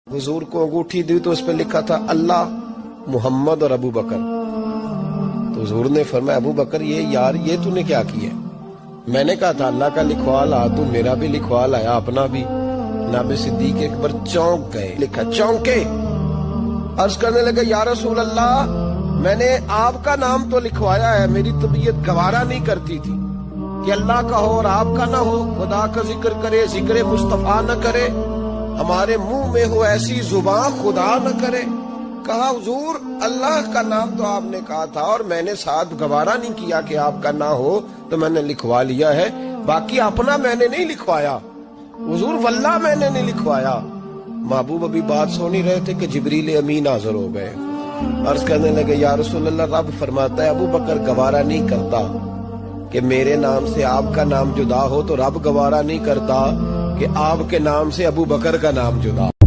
हुजूर को अंगूठी दी तो उस पर लिखा था अल्लाह, मोहम्मद और अबू बकर। तो हुजूर ने फरमाया अबू बकर ये तूने क्या किया? मैंने कहा था अल्लाह का लिखवा ला, तू मेरा भी लिखवा लाया, अपना भी। नाबे सिद्दीक एक बार चौंक गए, लिखा चौंके, अर्ज करने लगे या रसूल अल्लाह, मैंने आपका नाम तो लिखवाया है, मेरी तबीयत गवारा नहीं करती थी कि अल्लाह का हो और आपका ना हो, खुदा का जिक्र करे, जिक्र मुस्तफा न करे, हमारे मुंह में हो ऐसी जुबान खुदा न करे। कहा हुजूर अल्लाह का नाम तो आपने कहा था और मैंने साथ गवारा नहीं किया कि आपका ना हो, तो मैंने लिखवा लिया है, बाकी अपना मैंने नहीं लिखवाया। हुजूर वल्लाह मैंने नहीं लिखवाया। महबूब अभी बात सुन ही रहे थे कि जिब्रील अमीन हाजिर हो गए। अर्ज करने लगे या रसूल अल्लाह, रब फरमाता है अबू बकर गवारा नहीं करता कि मेरे नाम से आपका नाम जुदा हो, तो रब गवारा नहीं करता कि आपके नाम से अबू बकर का नाम जुदा।